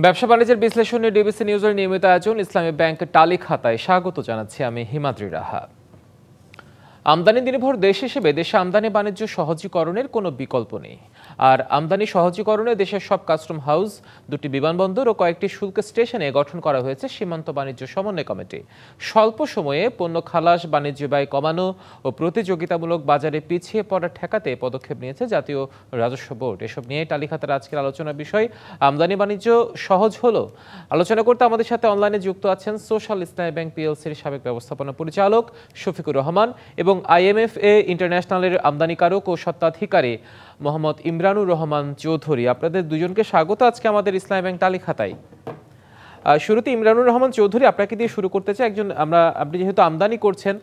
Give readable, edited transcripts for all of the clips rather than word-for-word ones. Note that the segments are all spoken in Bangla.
ব্যবসা বাণিজ্যের বিশ্লেষণে ডিবিসি নিউজের নিয়মিত আয়োজন ইসলামী ব্যাংক টালি খাতায় স্বাগত জানাচ্ছি আমি হিমাদ্রি রাহা। আমদানি নির্ভর দেশ হিসেবে দেশে আমদানি বাণিজ্য সহজীকরণের কোনো বিকল্প নেই। আর আমদানি সহজীকরণে দেশের সব কাস্টম হাউস, দুটি বিমানবন্দর ও কয়েকটি শুল্ক স্টেশনে গঠন করা হয়েছে সীমান্ত বাণিজ্য সমন্বয় কমিটি। স্বল্প সময়ে পণ্য খালাস, বাণিজ্য ব্যয় কমানো ও প্রতিযোগিতামূলক বাজারে পিছিয়ে পড়া ঠেকাতে পদক্ষেপ নিয়েছে জাতীয় রাজস্ব বোর্ড। এসব নিয়ে টালিখাতার আজকের আলোচনার বিষয় আমদানি বাণিজ্য সহজ হলো। আলোচনা করতে আমাদের সাথে অনলাইনে যুক্ত আছেন সোশ্যাল ইসলামী ব্যাংক পিএলসির সাবেক ব্যবস্থাপনা পরিচালক শফিকুর রহমান এবং IMFA ইন্টারন্যাশনালের আমদানিকারক ও স্বত্বাধিকারী মোহাম্মদ ইমরানুর রহমান চৌধুরী। আপনাদের দুজনকে স্বাগত আজকে আমাদের ইসলামী ব্যাংক টালিখাতায়। শুরুতে ইমরানুর রহমান চৌধুরী, আপনাকে দিয়ে শুরু করতে চাই। আপনি যেহেতু আমদানি করছেন,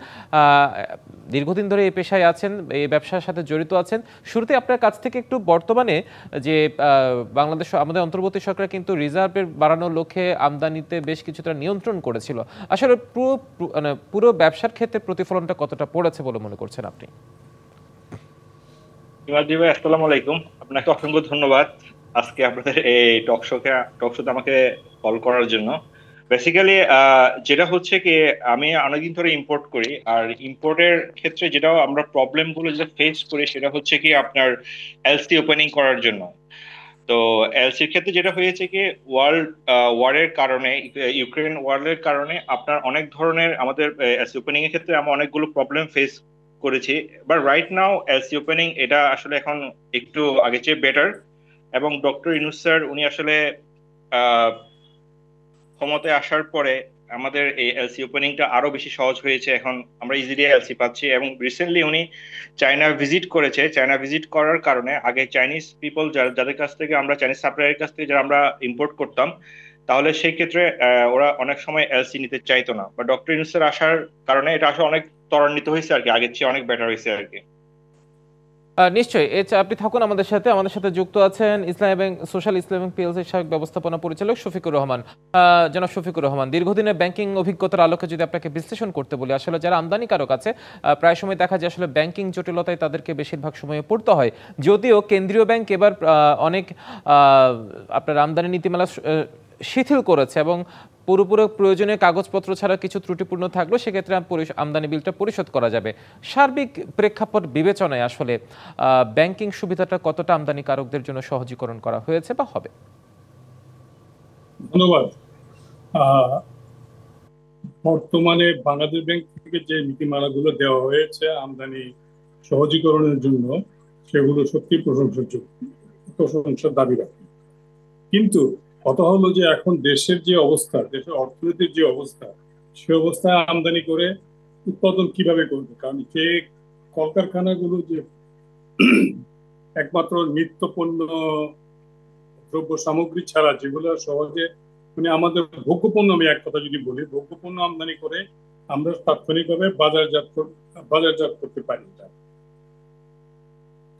দীর্ঘদিন ধরে এই পেশায় আছেন, এই ব্যবসার সাথে জড়িত আছেন, শুরুতে আপনার কাছ থেকে একটু বর্তমানে যে বাংলাদেশ আমাদের অন্তর্বর্তী সরকার কিন্তু রিজার্ভের বাড়ানোর লক্ষ্যে আমদানিতে বেশ কিছুটা নিয়ন্ত্রণ করেছিল, আসলে পুরো ব্যবসার ক্ষেত্রে প্রতিফলনটা কতটা পড়েছে বলে মনে করছেন আপনি? ইমাদি ভাই, আসসালামু আলাইকুম। আপনাকে অসংখ্য ধন্যবাদ আজকে আপনাদের এই টক শোতে আমাকে কল করার জন্য। বেসিক্যালি যেটা হচ্ছে কি, আমি অনেকদিন ধরে ইম্পোর্ট করি, আর ইম্পোর্টের ক্ষেত্রে যেটা আমরা প্রবলেম গুলো যেটা ফেস করি সেটা হচ্ছে কি আপনার এলসি ওপেনিং করার জন্য। তো এলসির ক্ষেত্রে যেটা হয়েছে কি, ওয়ার্ল্ড ওয়ারের কারণে, ইউক্রেন ওয়ারের কারণে আপনার অনেক ধরনের আমাদের এলসি ওপেনিং এর ক্ষেত্রে আমরা অনেকগুলো প্রবলেম ফেস করেছি। But right now LC opening এটা আসলে এখন একটু আগে চেয়ে বেটার, এবং ডক্টর ইউনূস স্যার উনি আসলে ক্ষমতায় আসার পরে আমাদের এই এলসি ওপেনিংটা আরো বেশি সহজ হয়েছে। এখন আমরা ইজিলি এলসি পাচ্ছি, এবং রিসেন্টলি উনি চায়না ভিজিট করেছে। চায়না ভিজিট করার কারণে আগে চাইনিজ পিপল যাদের কাছ থেকে আমরা, চাইনিজ সাপ্লায়ারের কাছ থেকে যারা আমরা ইম্পোর্ট করতাম, তাহলে সেই ক্ষেত্রে ওরা অনেক সময় এলসি নিতে চাইতো না। বা ডক্টর ইউনূসের আসার কারণে এটা আসলে অনেক ত্বরান্বিত হয়েছে আর কি, আগের চেয়ে অনেক বেটার হয়েছে আর কি। নিশ্চয়ই, আপনি থাকুন আমাদের সাথে যুক্ত আছেন ইসলামী ব্যাংক, সোশ্যাল ইসলামী ব্যাংক পিএলসির সাবেক ব্যবস্থাপনা পরিচালক শফিকুর রহমান। জনাব শফিকুর রহমান, দীর্ঘদিনের ব্যাংকিং অভিজ্ঞতার আলোকে যদি আপনাকে বিশ্লেষণ করতে বলি, আসলে যারা আমদানিকারক আছে প্রায় সময় দেখা যায় আসলে ব্যাংকিং জটিলতায় তাদেরকে বেশিরভাগ সময়ে পড়তে হয়। যদিও কেন্দ্রীয় ব্যাংক এবার অনেক আপনার আমদানি নীতিমালা শিথিল করেছে এবং পুরোপুরি প্রয়োজনীয় কাগজপত্র ছাড়া কিছু ত্রুটিপূর্ণ থাকলেও সেক্ষেত্রে আমদানি বিলটা পরিশোধ করা যাবে। সার্বিক প্রেক্ষাপট বিবেচনায় আসলে ব্যাংকিং সুবিধাটা কতটা আমদানিকারকদের জন্য সহজীকরণ করা হয়েছে বা হবে? ধন্যবাদ। বর্তমানে বাংলাদেশ ব্যাংক থেকে যে নীতিমালাগুলো দেওয়া হয়েছে আমদানি সহজীকরণের জন্য, সেগুলো সত্যি প্রশংসার দাবি রাখে। কিন্তু কথা হলো যে এখন দেশের যে অবস্থা, দেশের অর্থনীতির যে অবস্থা, সে অবস্থায় আমদানি করে উৎপাদন কিভাবে করবে? কারণ যে কলকারখানাগুলো যে একমাত্র নিত্য পণ্য দ্রব্য সামগ্রী ছাড়া যেগুলো সহজে, মানে আমাদের ভোগ্যপণ্য, আমি এক কথা যদি বলি, ভোগ্যপণ্য আমদানি করে আমরা তাৎক্ষণিকভাবে বাজারজাত করতে পারি না।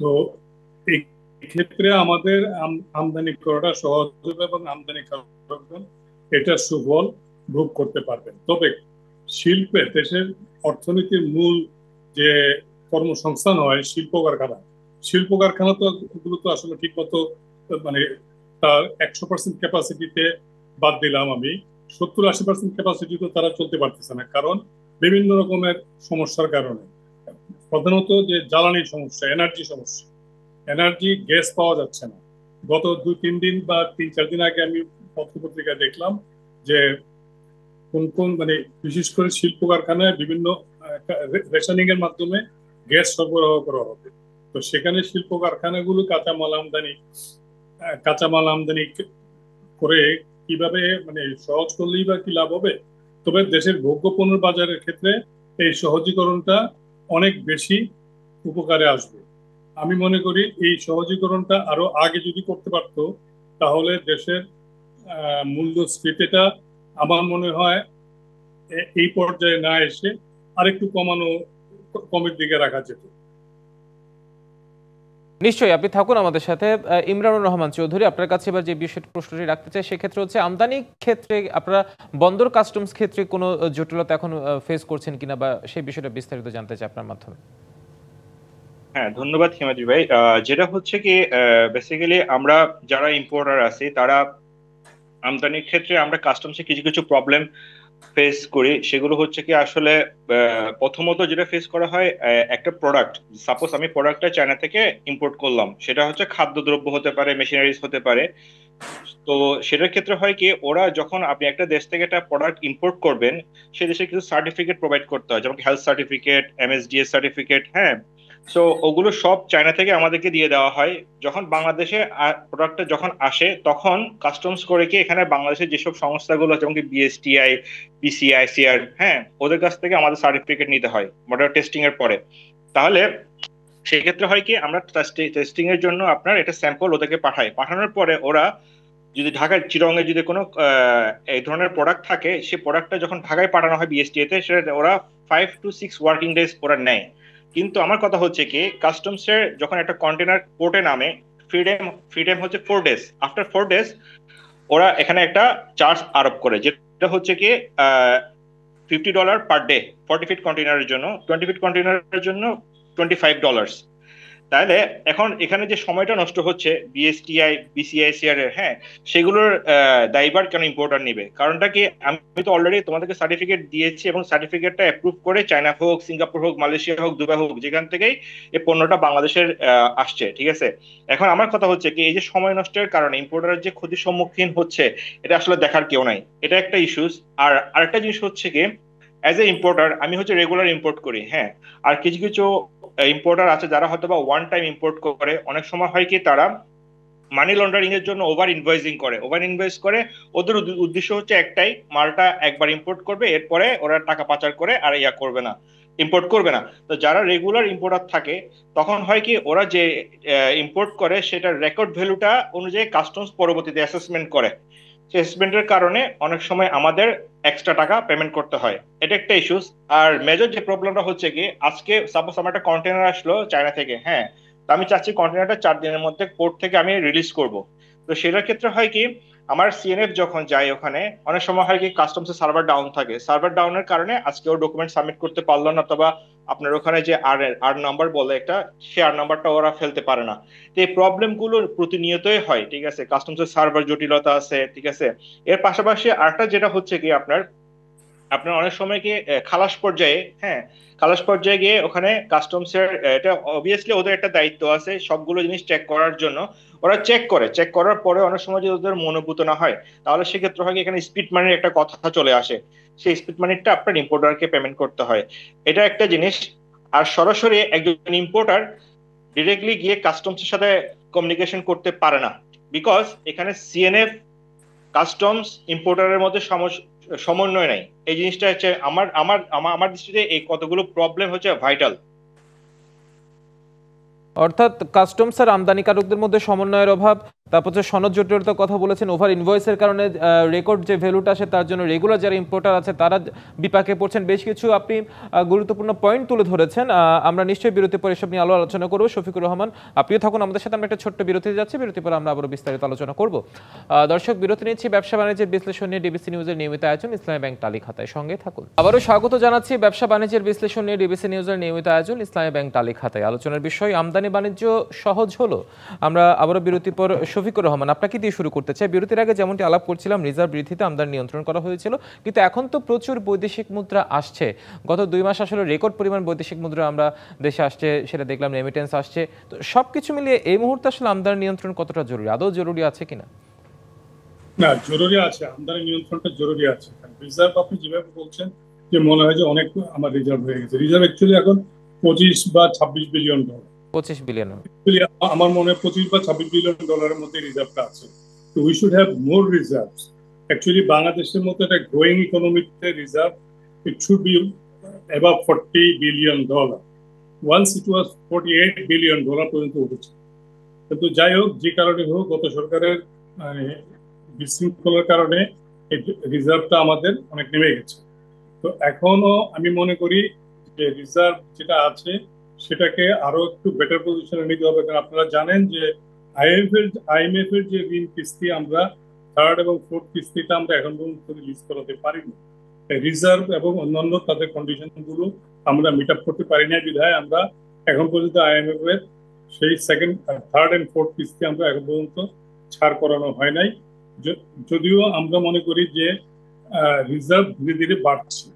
তো এই ক্ষেত্রে আমাদের আমদানি করাটা সহজ হবে এবং আমদানিকারকগণ এটা সুফল ভোগ করতে পারবেন। তবে শিল্পে, দেশের অর্থনীতির মূল যে কর্মসংস্থান হয় শিল্প কারখানা, শিল্প কারখানা তো এগুলো তো আসলে ঠিক মতো, মানে তার 100% ক্যাপাসিটিতে বাদ দিলাম আমি, 70-80% ক্যাপাসিটি তো তারা চলতে পারতেছে না। কারণ বিভিন্ন রকমের সমস্যার কারণে, প্রধানত যে জ্বালানির সমস্যা, এনার্জি সমস্যা, এনার্জি গ্যাস পাওয়া যাচ্ছে না। গত 2-3 দিন বা 3-4 দিন আগে আমি পত্রপত্রিকায় দেখলাম যে কোন কোন, মানে বিশেষ করে শিল্প কারখানায় বিভিন্ন রেশনিং এর মাধ্যমে গ্যাস সরবরাহ করা হবে। তো সেখানে শিল্প কারখানাগুলো কাঁচামাল আমদানি করে কিভাবে, মানে সহজ করলেই বা কি লাভ হবে? তবে দেশের ভোগ্যপণ্য বাজারের ক্ষেত্রে এই সহজীকরণটা অনেক বেশি উপকারে আসবে। আমি মনে করি এই সহজীকরণটা আরো আগে যদি করতে পারতো, তাহলে দেশের মূল্যস্ফীতিটা আমার মনে হয় এই পর্যায়ে না এসে আরেকটু কমের দিকে রাখা যেত। নিশ্চয়ই, আপনি থাকুন আমাদের সাথে। ইমরানুর রহমান চৌধুরী, আপনার কাছে এবার যে বিষয়টি প্রশ্নটি রাখতে চাই সেক্ষেত্রে হচ্ছে আমদানি ক্ষেত্রে আপনারা বন্দর কাস্টমস ক্ষেত্রে কোনো জটিলতা এখন ফেস করছেন কিনা, বা সেই বিষয়টা বিস্তারিত জানতে চাই আপনার মাধ্যমে। হ্যাঁ, ধন্যবাদ হিমাদ্রি ভাই। যেটা হচ্ছে কি, বেসিক্যালি আমরা যারা ইম্পোর্টার আছি তারা আমদানির ক্ষেত্রে আমরা কাস্টমসে কিছু কিছু প্রবলেম ফেস করি। সেগুলো হচ্ছে কি আসলে প্রথমত যেটা ফেস করা হয়, একটা প্রোডাক্ট, সাপোজ আমি প্রোডাক্টটা চায়না থেকে ইম্পোর্ট করলাম, সেটা হচ্ছে খাদ্যদ্রব্য হতে পারে, মেশিনারিজ হতে পারে। তো সেটার ক্ষেত্রে হয় কি, ওরা যখন আপনি একটা দেশ থেকে একটা প্রোডাক্ট ইম্পোর্ট করবেন, সে দেশে কিছু সার্টিফিকেট প্রোভাইড করতে হয়, যেমন হেলথ সার্টিফিকেট, এমএসডিএস সার্টিফিকেট। হ্যাঁ, সো ওগুলো সব চায়না থেকে আমাদেরকে দিয়ে দেওয়া হয়। যখন বাংলাদেশে প্রোডাক্টটা যখন আসে, তখন কাস্টমস করে কি এখানে বাংলাদেশের যেসব সংস্থাগুলো, যেমন কি বিএসটিআই, পিসিআইসিআর, হ্যাঁ, ওদের কাছ থেকে আমাদের সার্টিফিকেট নিতে হয় মডেল টেস্টিং এর পরে। তাহলে সেই ক্ষেত্রে হয় কি, আমরা টেস্টিং এর জন্য আপনার এটা স্যাম্পল ওদেরকে পাঠাই। পাঠানোর পরে ওরা যদি ঢাকায় চিরং এ যদি কোনো এই ধরনের প্রোডাক্ট থাকে, সে প্রোডাক্টটা যখন ঢাকায় পাঠানো হয় বিএসটিএ তে, সেটা ওরা 5 to 6 ওয়ার্কিং ডেজ ওরা নেয়। কিন্তু আমার কথা হচ্ছে কি, কাস্টমস এর যখন একটা কন্টেনার পোর্টে নামে, ফ্রিডম ফ্রিডম হচ্ছে 4 ডেজ। আফটার 4 ডেজ ওরা এখানে একটা চার্জ আরোপ করে, যেটা হচ্ছে কি $50 পার ডে, 40 ফিট কন্টেনারের জন্য। 20 ফিট কন্টেনারের জন্য $25। তাহলে এখন এখানে যে সময়টা নষ্ট হচ্ছে বিএসটিআই, বিসিআইসিআর এর, হ্যাঁ, সেগুলোর দায়ভার কেন ইম্পোর্টার নিবে? কারণটা কি, আমি তো অলরেডি তোমাদেরকে সার্টিফিকেট দিয়েছি, এবং সার্টিফিকেটটা অ্যাপ্রুভ করে চায়না হোক, সিঙ্গাপুর হোক, মালয়েশিয়া হোক, দুবাই হোক, যেখান থেকেই এই পণ্যটা বাংলাদেশের আসছে, ঠিক আছে। এখন আমার কথা হচ্ছে কি, এই যে সময় নষ্টের কারণে ইম্পোর্টার যে ক্ষতির সম্মুখীন হচ্ছে, এটা আসলে দেখার কেউ নাই। এটা একটা ইস্যুস। আর আরেকটা জিনিস হচ্ছে কি, অ্যাজ এ ইম্পোর্টার আমি হচ্ছে রেগুলার ইম্পোর্ট করি, হ্যাঁ। আর কিছু কিছু ইম্পোর্টার আছে যারা হয়তো বা ওয়ান টাইম ইম্পোর্ট করে। অনেক সময় হয় কি, তারা মানি লন্ডারিং এর জন্য ওভার ইনভয়েসিং করে, ওভার ইনভয়েস করে। ওদের উদ্দেশ্য হচ্ছে একটাই, মালটা একবার ইম্পোর্ট করবে, এরপরে ওরা টাকা পাচার করে আর ইয়া করবে না, ইম্পোর্ট করবে না। তো যারা রেগুলার ইম্পোর্টার থাকে, তখন হয় কি, ওরা যে ইম্পোর্ট করে সেটার রেকর্ড ভ্যালুটা অনুযায়ী কাস্টমস পরবর্তীতে অ্যাসেসমেন্ট করে। অ্যাসেসমেন্টের কারণে অনেক সময় আমাদের এক্সট্রা টাকা পেমেন্ট করতে হয়। এটা একটা ইস্যুস। আর মেজর যে প্রবলেমটা হচ্ছে কি, আজকে সাপোজ আমার একটা কন্টেনার আসলো চায়না থেকে, হ্যাঁ, তো আমি চাচ্ছি কন্টেনারটা 4 দিনের মধ্যে পোর্ট থেকে আমি রিলিজ করব। তো সেটার ক্ষেত্রে হয় কি, আমার সিএনএফ যখন যায় ওখানে, অনেক সময় হয় কি কাস্টমসের সার্ভার ডাউন থাকে। সার্ভার ডাউনের কারণে আজকে ও ডকুমেন্ট সাবমিট করতে পারলো না, অথবা আপনার ওখানে যে আর আর নাম্বার বলে একটা, সে আর নাম্বারটা ওরা ফেলতে পারে না। তো এই প্রবলেম গুলো প্রতিনিয়তই হয়, ঠিক আছে। কাস্টমসের সার্ভার জটিলতা আছে, ঠিক আছে। এর পাশাপাশি আরেকটা যেটা হচ্ছে কি, আপনার আপনার অনেক সময় কি খালাস পর্যায়ে, হ্যাঁ, খালাস পর্যায়ে গিয়ে ওখানে কাস্টমস এর এটা অবভিয়াসলি ওদের একটা দায়িত্ব আছে সবগুলো জিনিস চেক করার জন্য। ওরা চেক করে, চেক করার পরে অনেক সময় যদি ওদের মনোভূত না হয়, তাহলে সেক্ষেত্রে হয় কি, এখানে স্পিড মানির একটা কথা চলে আসে। সেই স্পিড মানিটা আপনার ইম্পোর্টারকে পেমেন্ট করতে হয়। এটা একটা জিনিস। আর সরাসরি একজন ইম্পোর্টার ডিরেক্টলি গিয়ে কাস্টমসের সাথে কমিউনিকেশন করতে পারে না, বিকজ এখানে সিএনএফ, কাস্টমস, ইম্পোর্টারের মধ্যে সমন্বয় নাই। এই জিনিসটা হচ্ছে আমার আমার আমার আমার দৃষ্টিতে এই কতগুলো প্রবলেম হচ্ছে ভাইটাল। অর্থাৎ কাস্টমস আর আমদানিকারকদের মধ্যে সমন্বয়ের অভাব, তারপর হচ্ছে সনদ জটিলতার কথা বলেছেন, ওভার ইনভয়েসের কারণে রেকর্ড যে ভ্যালুটা আসে তার জন্য রেগুলার যারা ইম্পোর্টার আছে তারা বিপাকে পড়ছেন। বেশ কিছু আপনি গুরুত্বপূর্ণ পয়েন্ট তুলে ধরেছেন। আমরা নিশ্চয়ই বিরতি পরে এসব নিয়ে আলোচনা করবো। শফিকুর রহমান, আপনিও থাকুন আমাদের সাথে। আমরা একটা ছোট্ট বিরতিতে যাচ্ছি, বিরতি পরে আমরা আবারও বিস্তারিত আলোচনা করব। দর্শক, বিরতি নিচ্ছি। ব্যবসা বাণিজ্যের বিশ্লেষণ নিয়ে ডিবিসি নিউজের নিয়মিত আয়োজন ইসলামী ব্যাংক টালি খাতায়, সঙ্গে থাকুন। আবারও স্বাগত জানাচ্ছি। ব্যবসা বাণিজ্যের বিশ্লেষণ নিয়ে ডিবিসি নিউজের নিয়মিত আয়োজন ইসলামী ব্যাংক টালি খাতায়। আলোচনার বিষয় আমদানি বাণিজ্য সহজ হলো। আমরা আবারও বিরতির পর শফিকুর রহমান, আপনাকে দিয়ে শুরু করতে চাই। বিরতির আগে যেমনটি আলাপ করছিলাম, রিজার্ভ বৃদ্ধিতে আমদানি নিয়ন্ত্রণ করা হয়েছিল, কিন্তু এখন তো প্রচুর বৈদেশিক মুদ্রা আসছে। গত 2 মাস আসলে রেকর্ড পরিমাণ বৈদেশিক মুদ্রা আমরা দেশে আসছে, সেটা দেখলাম, রেমিটেন্স আসছে। তো সবকিছু মিলিয়ে এই মুহূর্তে আসলে আমদানি নিয়ন্ত্রণ কতটা জরুরি, আদৌ জরুরি আছে কিনা? না, জরুরি আছে, আমদানি নিয়ন্ত্রণটা জরুরি আছে। রিজার্ভ আপনি যেভাবে বলছেন, যে মনে হয় যে অনেক আমার রিজার্ভ হয়ে গেছে। রিজার্ভ অ্যাকচুয়ালি এখন 25 বা 26 বিলিয়ন ডলার। 25 বিলিয়ন। আমার মনে হয় 25 বা 26 বিলিয়ন ডলারের মধ্যে রিজার্ভটা আছে। তো we should have more reserve. Actually বাংলাদেশের মতো একটা গ্রোয়িং ইকোনমিতে reserve, it should be above 40 billion dollar. Once it was 48 billion dollar পর্যন্ত উঠেছে। কিন্তু যাই হোক, যে কারণে হোক, গত সরকারের বিশৃঙ্খলার কারণে এই রিজার্ভটা আমাদের অনেক নেমে গেছে। তো এখনো আমি মনে করি যে রিজার্ভ যেটা আছে সেটাকে আরো একটু বেটার পজিশনে নিতে হবে। কারণ আপনারা জানেন যে আইএমএফ এর যে ঋণ কিস্তি, আমরা থার্ড এবং ফোর্থ কিস্তিটা আমরা এখন পর্যন্ত রিলিজ করাতে পারিনি। রিজার্ভ এবং অন্যান্য তাদের কন্ডিশন গুলো আমরা মিট আপ করতে পারি না, বিধায় আমরা এখন পর্যন্ত আইএমএফ এর সেই সেকেন্ড, থার্ড এন্ড ফোর্থ কিস্তি আমরা এখন পর্যন্ত ছাড় করানো হয় নাই। যদিও আমরা মনে করি যে রিজার্ভ ধীরে ধীরে বাড়ছে।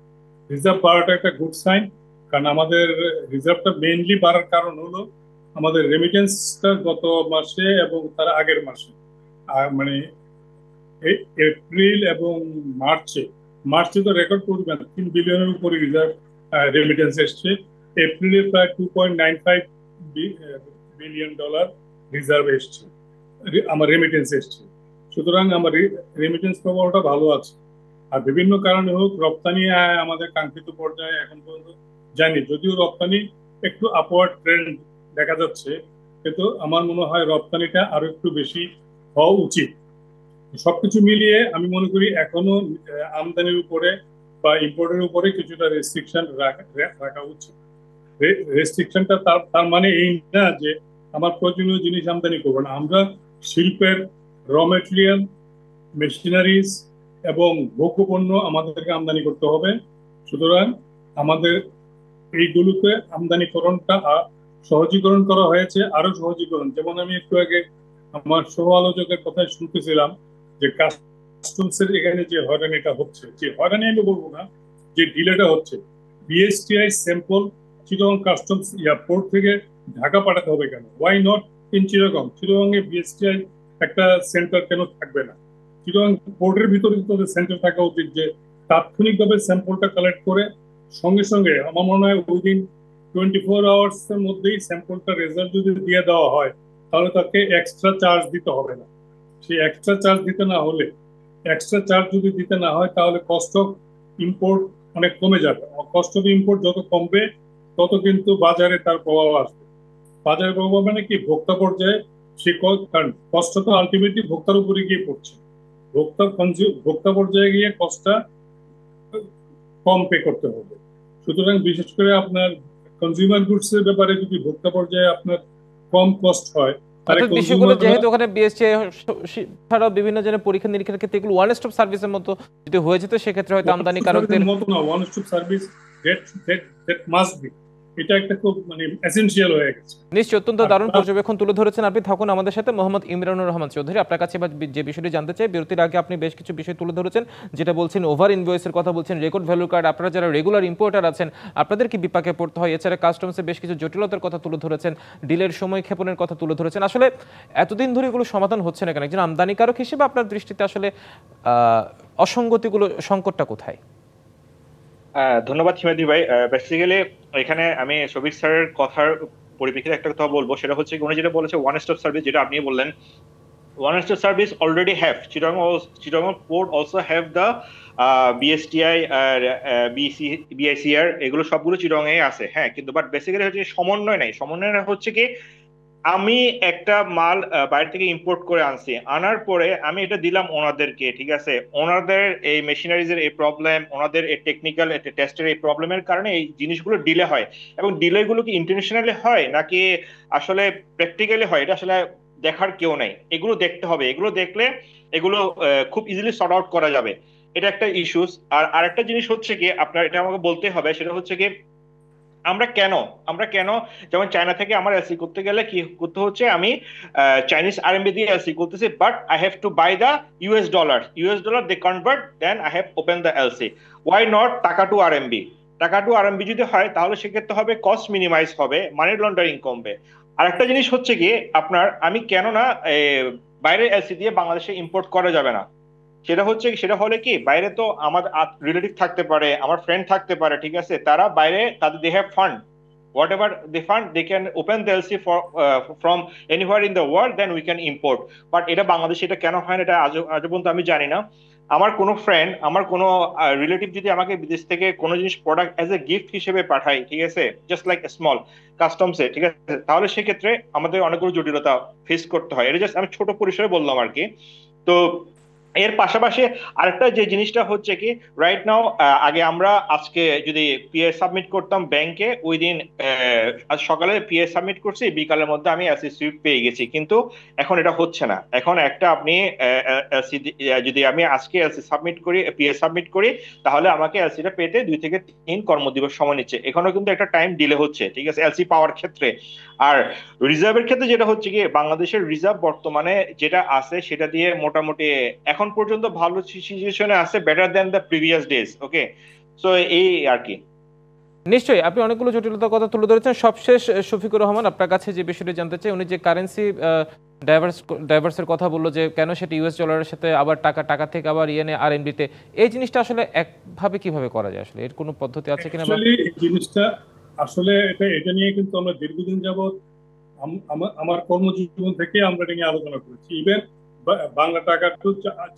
রিজার্ভ বাড়াটা একটা গুড সাইন, কারণ আমাদের রিজার্ভটা মেইনলি বাড়ার কারণ হলো আমাদের রেমিটেন্সটা গত মাসে এবং তার আগের মাসে মানে এপ্রিল এবং মার্চে মার্চে তো রেকর্ড পরিমাণ 3 বিলিয়নের উপরে রিজার্ভ রেমিটেন্স এসছে। এপ্রিলে প্রায় $2.95 বিলিয়ন রিজার্ভ এসছে, আমার রেমিটেন্স এসছে। সুতরাং আমার রেমিটেন্স প্রবাহটা ভালো আছে। আর বিভিন্ন কারণে হোক রপ্তানি আয় আমাদের কাঙ্ক্ষিত পর্যায়ে এখন পর্যন্ত জানি, যদিও রপ্তানি একটু আপওয়ার্ড ট্রেন্ড দেখা যাচ্ছে, কিন্তু আমার মনে হয় রপ্তানিটা আরো একটু বেশি হওয়া উচিত। সবকিছু মিলিয়ে আমি মনে করি এখনো আমদানির উপরে বা ইম্পোর্টের উপরে কিছুটা রেস্ট্রিকশন রাখা উচিত। রেস্ট্রিকশনটা তার মানে এই না যে আমার প্রয়োজনীয় জিনিস আমদানি করবো না। আমরা শিল্পের র মেটেরিয়াল, মেশিনারিজ এবং ভোগ্যপণ্য আমাদেরকে আমদানি করতে হবে। সুতরাং আমাদের এইগুলোতে আমদানিকরণটা সহজীকরণ করা হয়েছে, আরো সহজীকরণ। যেমন আমি একটু আগে আমার সহ আলোচকের কথায় শুনতেছিলাম যে কাস্টমসের এখানে যে হয়রানিটা হচ্ছে, যে হয়রানি আমি বলবো না, যে ডিলেটা হচ্ছে। BSTI sample Chittagong customs airport থেকে ঢাকা পাঠাতে হবে কেন? Why not in Chittagong? চিটাগংয়ে বিএসটিআই একটা সেন্টার কেন থাকবে না? চিটাগং পোর্টের ভিতরে তাদের সেন্টার থাকা উচিত, যে তাৎক্ষণিকভাবে স্যাম্পলটা কালেক্ট করে সঙ্গে সঙ্গে, আমার মনে হয় উইদিন 24 আওয়ার্স এর মধ্যেই স্যাম্পলটা রেজাল্ট যদি দিয়ে দেওয়া হয়, তাহলে তাকে এক্সট্রা চার্জ দিতে হবে না। সেই এক্সট্রা চার্জ দিতে না হলে, এক্সট্রা চার্জ যদি দিতে না হয়, তাহলে কস্ট অফ ইম্পোর্ট অনেক কমে যাবে। কস্ট অফ ইম্পোর্ট যত কমবে তত কিন্তু বাজারে তার প্রভাব আসবে। বাজারে প্রভাব মানে কি? ভোক্তা পর্যায়ে সে, কারণ কস্টটা তো আলটিমেটলি ভোক্তার উপরে গিয়ে পড়ছে। ভোক্তা পর্যায়ে গিয়ে কস্টটা কম পে করতে হবে। সুতরাং বিশেষ করে আপনার কনজিউমার গুডস এর ব্যাপারে যদি ভোক্তা পর্যায়ে আপনার কম কস্ট হয়, তাহলে অর্থাৎ বিষয়গুলো যেহেতু ওখানে বিএসটিআই ছাড়াও বিভিন্ন জনের পরীক্ষা নিরীক্ষার ক্ষেত্রে এগুলো ওয়ান স্টপ সার্ভিসের মতো যদি হয়ে যেত, সেক্ষেত্রে হয়তো আমদানিকারকদের মতো না, one stop service that must be, এটা একটা খুব মানে এসেনশিয়াল হয়ে গেছে। নিশ্চয়ই অত্যন্ত দারুণ পর্যবেক্ষণ তুলে ধরেছেন আপনি। থাকুন আমাদের সাথে। মোহাম্মদ ইমরানুর রহমান চৌধুরী, আপনার কাছে যে বিষয়টি জানতে চাই, বিরতির আগে আপনি বেশ কিছু বিষয় তুলে ধরেছেন, যেটা বলছেন ওভার ইনভয়েসের কথা বলছেন, রেকর্ড ভ্যালু কার্ড, আপনারা যারা রেগুলার ইম্পোর্টার আছেন আপনাদের কি বিপাকে পড়তে হয়, এছাড়া কাস্টমসে বেশ কিছু জটিলতার কথা তুলে ধরেছেন, ডিলের সময় ক্ষেপণের কথা তুলে ধরেছেন। আসলে এতদিন ধরে এগুলো সমাধান হচ্ছে না কেন? একজন আমদানিকারক হিসেবে আপনার দৃষ্টিতে আসলে অসঙ্গতিগুলো, সংকটটা কোথায়? ধন্যবাদ হিমাদ্রি ভাই। বেসিক্যালি এখানে আমি শফিক স্যারের কথার পরিপ্রেক্ষিতে একটা কথা বলবো, সেটা হচ্ছে উনি যেটা বলেছে ওয়ান স্টপ সার্ভিস, যেটা আপনি বললেন, one stop service already have Chittagong port also have the BSTI আর বিআইসিআর, এগুলো সবগুলো চিটাগং এ আছে। হ্যাঁ, কিন্তু বাট বেসিক্যালি হচ্ছে সমন্বয় নাই। সমন্বয় হচ্ছে কি, আমি একটা মাল বাইরে থেকে ইম্পোর্ট করে আনছি, আনার পরে আমি এটা দিলাম ওনাদেরকে, ঠিক আছে, ওনাদের এই মেশিনারিজের এই প্রবলেম, ওনাদের এই টেকনিক্যাল টেস্টের এই প্রবলেমের কারণে এই জিনিসগুলো ডিলে হয়। এবং ডিলে গুলো কি ইন্টারন্যাশনালি হয় নাকি আসলে প্র্যাকটিক্যালি হয়, এটা আসলে দেখার কেউ নাই। এগুলো দেখতে হবে, এগুলো দেখলে এগুলো খুব ইজিলি সর্ট আউট করা যাবে। এটা একটা ইস্যুস। আর আরেকটা জিনিস হচ্ছে কি, আপনার এটা আমাকে বলতে হবে, সেটা হচ্ছে কি, আমরা কেন যেমন চায়না থেকে আমার এলসি করতে গেলে কি করতে হচ্ছে, আমি চাইনিজ আরএমবি দিয়ে এলসি করতেছি, but I have to buy the US dollar they convert, then I have open the LC. Why not taka to RMB যদি হয়, তাহলে সেক্ষেত্রে হবে কস্ট মিনিমাইজ হবে, মানি লন্ডারিং কমবে। আরেকটা জিনিস হচ্ছে কি, আপনার আমি কেন না বাইরের এলসি দিয়ে বাংলাদেশে ইম্পোর্ট করা যাবে না, সেটা হলে কি, বাইরে তো আমার রিলেটিভ থাকতে পারে, আমার ফ্রেন্ড থাকতে পারে, ঠিক আছে, তারা বাইরে, তাদের they have fund, whatever they fund, they can open the LC from anywhere in the world, then we can import. But এটা বাংলাদেশে এটা কেন হয় না, এটা আজ পর্যন্ত আমি জানি না। আমার কোনো ফ্রেন্ড, আমার কোনো রিলেটিভ যদি আমাকে বিদেশ থেকে কোনো জিনিস প্রোডাক্ট এজ এ গিফট হিসেবে পাঠায়, ঠিক আছে, জাস্ট লাইক স্মল কাস্টমসে, ঠিক আছে, তাহলে সেক্ষেত্রে আমাদের অনেকগুলো জটিলতা ফেস করতে হয়। এটা জাস্ট আমি ছোট পরিসরে বললাম আর কি। তো এর পাশাপাশি আরেকটা যে জিনিসটা হচ্ছে কি, রাইট নাও আগে আমরা আজকে যদি পিএ সাবমিট করতাম ব্যাংকে, ওই দিন আজ সকালে পিএ সাবমিট করছি, বিকালের মধ্যে আমি এলসি সুইফট পেয়ে গেছি। কিন্তু এখন এটা হচ্ছে না। এখন একটা আপনি LC যদি আমি আজকে এলসি সাবমিট করি, পিএ সাবমিট করি, তাহলে আমাকে এলসিটা পেতে 2 থেকে 3 কর্মদিবস সময় নিচ্ছে। এখনো কিন্তু একটা টাইম ডিলে হচ্ছে, ঠিক আছে, এলসি পাওয়ার ক্ষেত্রে। আর রিজার্ভের ক্ষেত্রে যেটা হচ্ছে কি, বাংলাদেশের রিজার্ভ বর্তমানে যেটা আছে সেটা দিয়ে মোটামুটি এখন পর্যন্ত ভালো সিচুয়েশনে আছে, better then the previous days. Okay, so এই আর কি। নিশ্চয়ই আপনি অনেকগুলো জটিলতার কথা তুলে ধরেছেন। সবশেষ শফিকুর রহমান, আপনার কাছে যে বিষয়টি জানতে চাই, উনি যে কারেন্সি ডাইভার্সের কথা বললো, যে কেন সেটা ইউএস ডলারের সাথে আবার টাকা থেকে আবার ইয়েনে আরএনবিতে, এই জিনিসটা আসলে একভাবে কিভাবে করা যায়? আসলে এর কোনো পদ্ধতি আছে কিনা? এই জিনিসটা আসলে এটা নিয়ে কিন্তু আমরা দীর্ঘদিন যাবত আমার কর্মজীবন থেকে আমরা এটা নিয়ে আলোচনা করেছি। ইভেন বাংলা টাকা টু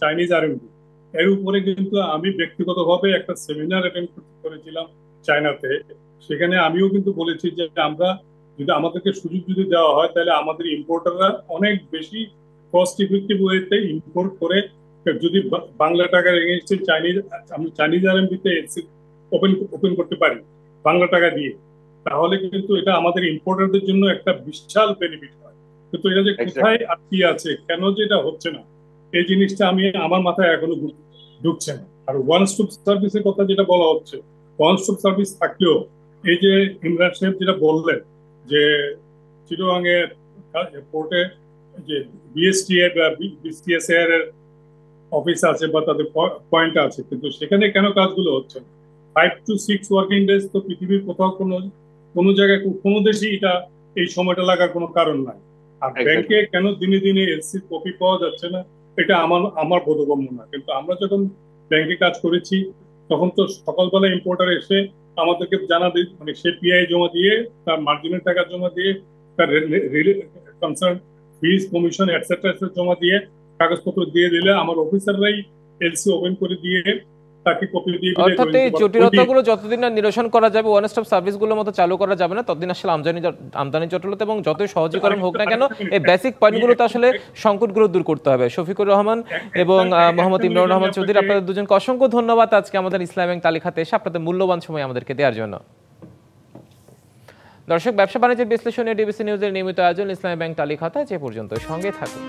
চাইনিজ আরএমবি, এর উপরে কিন্তু আমি ব্যক্তিগতভাবে একটা সেমিনার অ্যাটেন্ড করেছিলাম চায়নাতে। সেখানে আমিও কিন্তু বলেছি যে আমরা যদি আমাদেরকে সুযোগ যদি দেওয়া হয়, তাহলে আমাদের ইম্পোর্টাররা অনেক বেশি কস্ট ইফেক্টিভ ওয়েতে ইম্পোর্ট করে, যদি বাংলা টাকার এগেইনস্টে আমরা চাইনিজ আরএমবিতে ওপেন করতে পারি বাংলা টাকা দিয়ে, তাহলে কিন্তু এটা আমাদের ইম্পোর্টারদের জন্য একটা বিশাল বেনিফিট হয়। কিন্তু এটা যে কোথায় আটকে আছে, কেন যে এটা হচ্ছে না, এই জিনিসটা আমার মাথায় এখনো ঢুকছে না। আর ওয়ান স্টপ সার্ভিসের কথা যেটা বলা হচ্ছে, ওয়ান স্টপ সার্ভিস থাকলেও এই যে ইমরান সাহেব যেটা বললেন যে চিটাগাং এর পোর্টে যে বিএসটিএ বা বিসিএসএর অফিস আছে বা তাদের পয়েন্ট আছে, কিন্তু সেখানে কেন কাজগুলো হচ্ছে না? 5 to 6 ওয়ার্কিং ডেজ তো পৃথিবীর কোথাও কোনো জায়গায় কোনো দেশেই এটা এই সময়টা লাগার কোনো কারণ নাই। আর ব্যাংকে কেন দিনে দিনে এলসি কপি পাওয়া যাচ্ছে না, এটা আমার বোধগম্য না। কিন্তু আমরা যখন ব্যাংকে কাজ করেছি, তখন তো সকালবেলা ইম্পোর্টার এসে আমাদেরকে মানে সে পিআই জমা দিয়ে, তার মার্জিনের টাকা জমা দিয়ে, তার কনসার্ন ফিজ কমিশন এটসেট্রা জমা দিয়ে কাগজপত্র দিয়ে দিলে আমার অফিসাররাই এলসি ওপেন করে দিয়ে তাকে কপি দিয়ে দিলে। অর্থাৎ এই জটিলতাগুলো যতদিন না নিরসন করা যাবে, ওয়ান স্টপ সার্ভিসগুলোর মতো চালু করা যাবে না, ততদিন আসলে আমদানি জটিলতা এবং যতই সহজীকরণ হোক না কেন, এই বেসিক পয়েন্টগুলোতে আসলে সংকটগুলো দূর করতে হবে। শফিকুর রহমান এবং মোহাম্মদ ইমরান রহমান চৌধুরী, আপনাদের দুজনকে অসংখ্য ধন্যবাদ আজকে আমাদের ইসলামী ব্যাংক তালিকাতে এসে আপনাদের মূল্যবান সময় আমাদেরকে দেওয়ার জন্য। দর্শক, ব্যবসা বাণিজ্যের বিশ্লেষণে ডিবিসি নিউজের নিয়মিত আয়োজন ইসলামী ব্যাংক তালিকাতে যে পর্যন্ত, সঙ্গে থাকুন।